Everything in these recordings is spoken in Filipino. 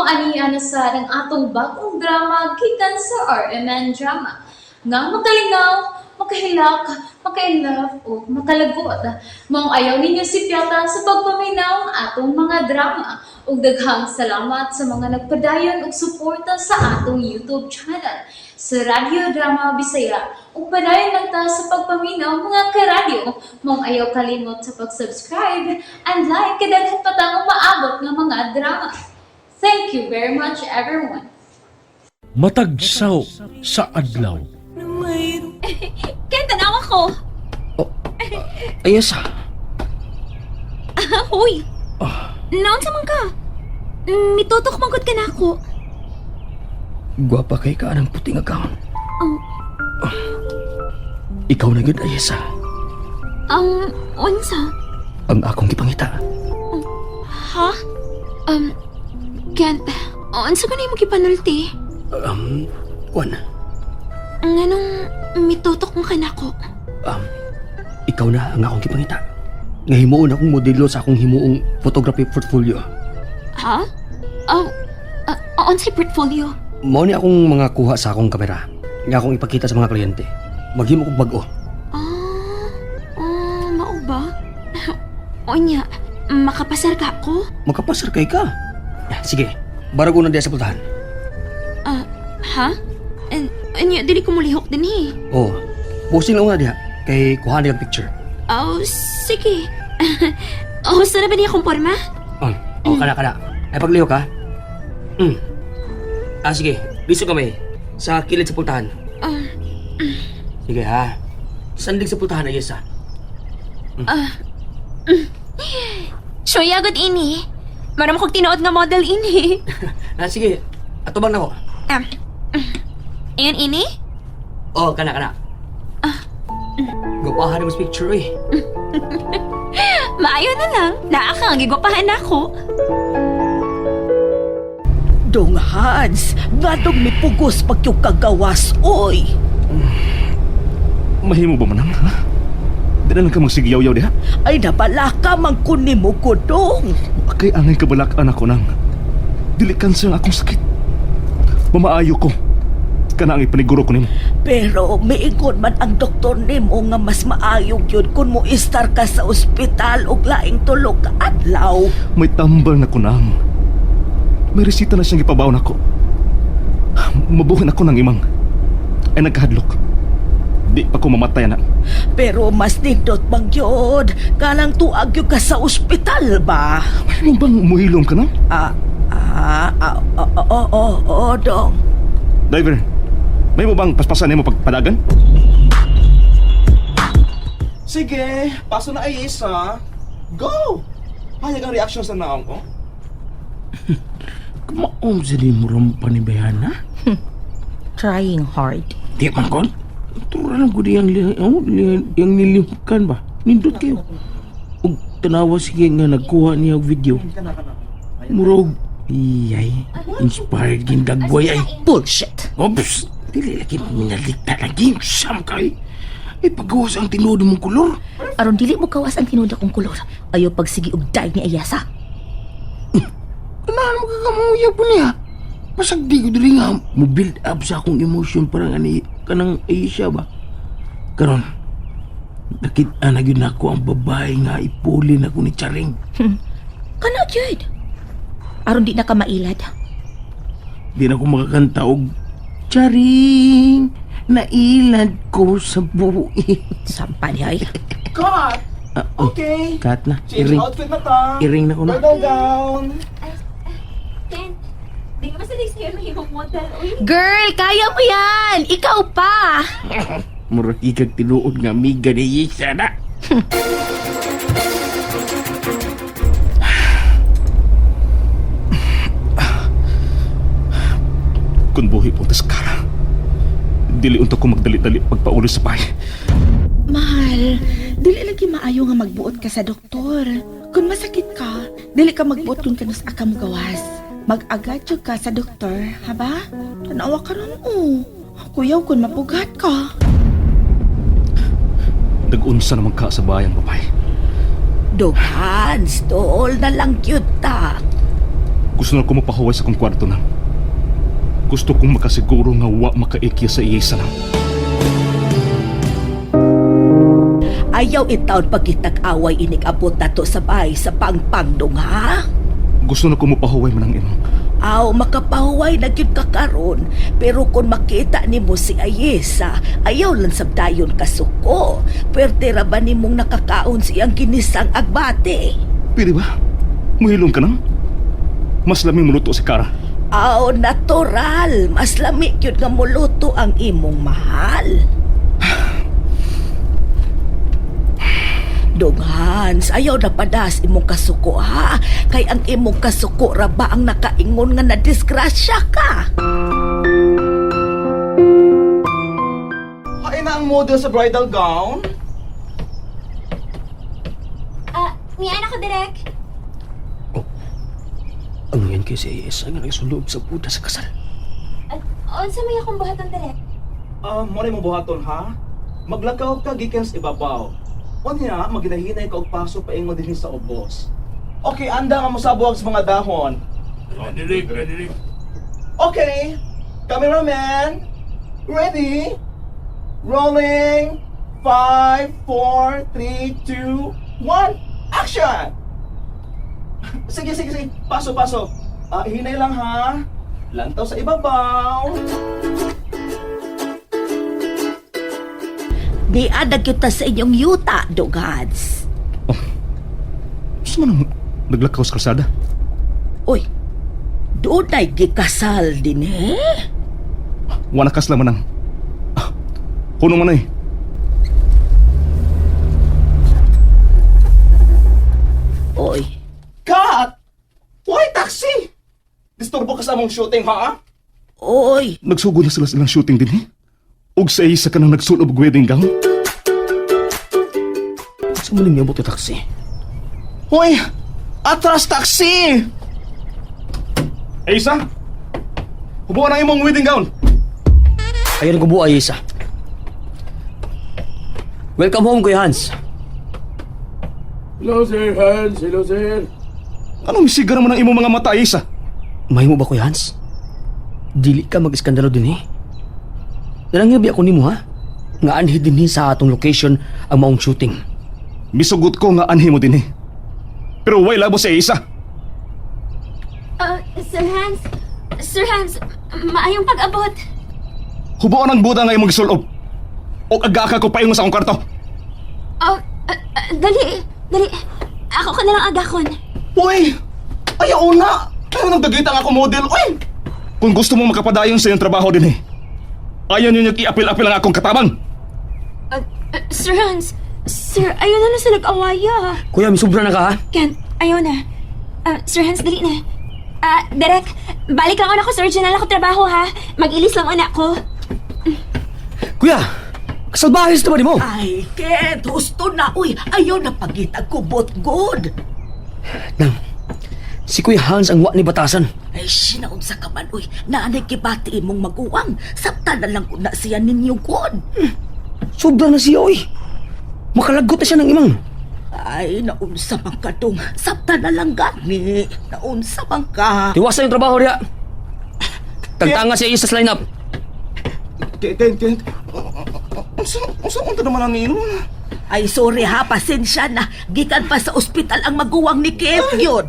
aniya na sa ng atong bagong drama gikan sa RMN Drama. Nga makalingaw, makahilak, maka-inlove, o makalagot. Maong ayaw ninyo si Piota sa pagpaminaw ng atong mga drama. Ug daghang salamat sa mga nagpadayon ug suporta sa atong YouTube channel sa Radio Drama Bisaya. Ug padayon lang ta sa pagpaminaw mga karadyo. Maong ayaw kalimot sa pag-subscribe and like kadaghan pa tang maabot nga mga drama. Thank you very much everyone. Matagsaw sa adlaw. Kaya tanawa ko. Ayos Hoy! Naon sa man ka? Mitutok magod ka na ako. Gwapa kay ka ng puting gown. Oh, Ikaw na gud Ayos ang unsa? ang akong gipangita. Ha? Kent, unsa ko na yung gipanulti? Kwan, Nganong mitutok mo ka na ko? ikaw na ang akong gipangita. Nga himuon akong modelo sa akong himuong photography portfolio. Ha? Unsay portfolio? Mao ni akong mga kuha sa akong kamera. Nga akong ipakita sa mga kliyente. Maghimo kog bag-o. Mao ba? Onya, makapasar ka ko? Makapasar kay ka. Sige, barago na diya sa pultahan. Ha? Anya, dili ko mulihok din eh. Oh, posting lang una diha. Kay kuha niya ang picture. Sige. Sana ba niya akong porma? Kana. Ay paglihok ka. Sige. Liso kami. Sa kilid sa pultahan. Sige ha. Sandig sa pultahan, Ayos ha. Shoyagod ini. Maram kong tinuod nga model ini. Sige. Atubang na ko. Ayan ini? Kana. Gupahan mo sa picture eh. Maayo na lang. Naakang gigwapahan ako. Dong Hans, ngadong mipugos pag yung kagawas, oy. Mahimo ba manang, ha? Di na lang ka magsigiyaw-yaw diha? Ay nabala ka man kunin mo ko, dong. Kay angay kabalakan ako nang. Dili kansa ang akong sakit. Mamaayo ko. Kana ang ipaniguro ko nimo. Pero miingon man ang doktor nimo nga mas maayog yun kung mo istar ka sa ospital og laing tulog ka adlaw. May tambal na ko nang. May resita na siyang ipabaon ako. Mabuhin ako ng imang. Ay nagkahadlok. Di pa ko mamatay na. Pero mas nindot bang yun? Kanang tuag yun ka sa ospital ba? May mo bang muhilom ka na? Oo, dong. Driver, may mo bang paspasan mo pagpadagan? Sige, paso na ay isa. Go! Hayag ang reaction sa naong ko. Kumaom sa di mo rampa ni Bayana? Trying hard. Di man kon? Tura lang ko di yang nilimukan ba? Nindot kayo. Ug tanawa sige nga nagkuha niya og video. Murog, iyay, inspired gindagway ay. Bullshit. Ops, dili lagi minalikta lagi. Sam kay. Ay paggawas ang tinuod mong kulor. Aron dili mo kawas ang tinuod akong kulor. Ayaw pagsigi og dye ni Ayasa. Ano mo kakamuya po niya? Pasag di ko dili nga mo build up sa akong emotion parang ani kanang Aisha ba? Karon, nakita na yun ako ang babae nga ipulin ako ni Charing. Kana jud. Aron di na ka mailad. Di na ako makakanta og Charing, nailad ko sa buhi. Sampa ni ay. Cut! Okay. Kat na, Change outfit na ta. iring na ko na. Bridal gown. Ken, di ka ba sa next year mahimong model? Uy, Girl, kaya mo yan! Ikaw pa! Murag ikag tinuod nga amiga ni Isa na. Kung buhi po tas kara. Dili unta ko magdali-dali pagpaulo sa bahay. Mahal, dili lagi maayo nga magbuot ka sa doktor. Kung masakit ka, dili ka magbuot kung kanus akam gawas. Mag-agad jud ka sa doktor, ha ba? Tanawa ka ron o. Kuyaw kung mapugat ka. Nag-unsa naman ka sa bayang babae. Dog Hans, dool na lang cute ta. Gusto na ko mapahuway sa kong kwarto na. Gusto kong makasiguro nga wa makaikya sa iyay sa lang. Ayaw itaon pagkitag-away inig-abot nato sa bahay sa pangpangdong, ha? Gusto na ko mapahuway man ang imong. Aw, makapahuway na gyud ka karon. Pero kung makita nimo si Ayesa, ayaw lang sabdayon kasuko. Pwerte ra ba nimong nakakaon siyang ginisang agbate? Pwede ba? Muhilom ka nang? Mas laming muluto si Kara. Aw, natural. Mas lami gyud nga muluto ang imong mahal. Dong Hans, ayaw na padas imong kasuko, ha? Kay ang imong kasuko ra ba ang nakaingon nga nadisgrasya ka? Hain na ang model sa bridal gown. Miyan ako, Direk. Ano yan kayo si AS? Ang nagsulog sa puta sa kasal. Unsa may akong buhaton, Direk? Muna mo buhaton, ha? Maglakaw ka gikan sa ibabaw. O niya, maginahinay ka og paso pa ingon din sa ubos. Okay, anda nga mo sabuag sa mga dahon. Dilig. Okay, cameraman, ready? Rolling. 5, 4, 3, 2, 1, action! Sige. Paso. Hinay lang, ha? Lantaw sa ibabaw. Di adag kita sa inyong yuta, Dong Hans. Gusto mo nang naglakaw sa kalsada? Uy, doon ay gikasal din, eh? Wanakas lang man ang... Kuno man ay. Uy, Cut! Why taxi? Disturbo ka sa among shooting, ha? uy, Nagsugod na sila silang shooting din eh. Og sa isa ka nang nagsulob og wedding gown. Sa maling niyabot yung taxi. Hoy! Atras taxi! Isa? Hubuan na imong wedding gown. Ayun ang kubuhay, Isa. Welcome home, Kuya Hans. Hello, Sir Hans. Hello, sir. Anong misigar mo ng imong mga mata, Isa? Mahimo ba, Kuya Hans? Dili ka mag-iskandalo din eh. Nalangabi ako nimo, ha? Nga anhi din sa atong location ang maong shooting. Misugot ko nga anhi mo din eh. Pero way labo sa Isa. Sir Hans, maayong pag-abot. Hubuan ang buda nga imong gisulob. O agaka ko payong sa akong kwarto. Dali. Ako ka nalang agakon. Hoy! Ayaw na! Ayaw nagdagit ang ako model, oy! Kung gusto mo makapadayon sa iyong trabaho din eh. Ayaw nyo i-apil-apil ang akong katabang. Sir Hans, sir, ayaw na sa nag-awaya. Kuya, may sobra na ka, ha? Kent, ayaw na. Sir Hans, dali na. Derek, balik lang ako sa original ako trabaho, ha? Mag-ilis lang ako. Kuya! Kasalbahis naman mo! ay, Ken, gusto na, uy. Ayaw na pagitag kubot good. Nang, si Kuya Hans ang wa ni batasan. Ay, sinaon sa kaman, uy. Naanay kibati mong maguwang. Sabta na lang ko na siya ninyo good. Sobra na siya, oy. Makalagot na siya ng imang. Ay, naunsa man ka dong. Sabta na lang gani. Naunsa man ka. Tiwasan yung trabaho niya. Tagtanga siya isa sa lineup. Kent. Unsa man naman ang ino? Ay, sorry ha. Pasensya na. Gikan pa sa ospital ang maguwang ni Kev yun.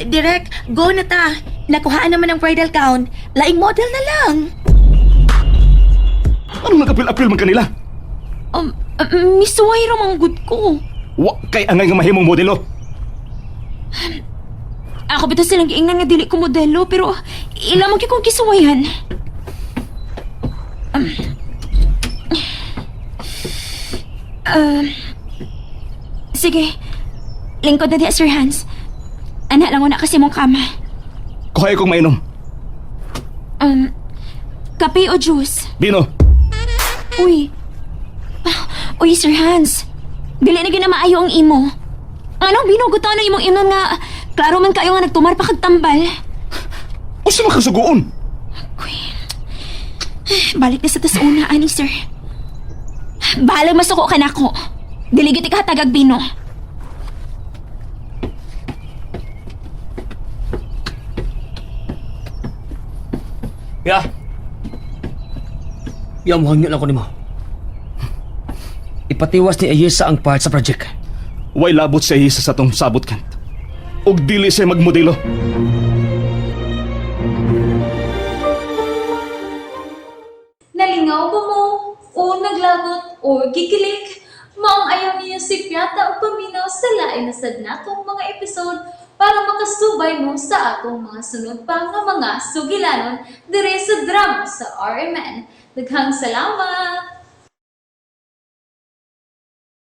Direk, go na ta. Nakuhaan naman ang bridal gown. Laing model na lang. Anong nag-apil-apil man kanila? Miss Wairo mang good ko. Wa kay angay nga mahimong modelo. Ako bitaw silang giingnan nga dili ko modelo, pero ilang mo kong kisuwayan. Sige. Lingkod na di, Sir Hans. Anak lang una kasi mong kama. Kuhay kong mainom. Kape o juice? Dino, Uy. Uy, Sir Hans. Dili na gina maayo ang imo. Anong binugutan na imong imong nga klaro man kayo nga nagtumar pa kag tambal. o siya makasugoon. Balik na sa tas una, ani, sir. Bahala masuko ka na ko. Diligit ikahatagag bino. Ya. Ya, muhangyo lang ko nimo. Ipatiwas ni Ayesa ang part sa project. Way labot sa isa sa tong sabot kant. Og dili siya magmodelo. Nalingaw ba mo? O naglagot? O gikilik? Maong ayaw niyo si Piata o paminaw sa lain na sad natong mga episode para makasubay mo sa atong mga sunod pa nga mga sugilanon dire sa drama sa RMN. Daghang salamat!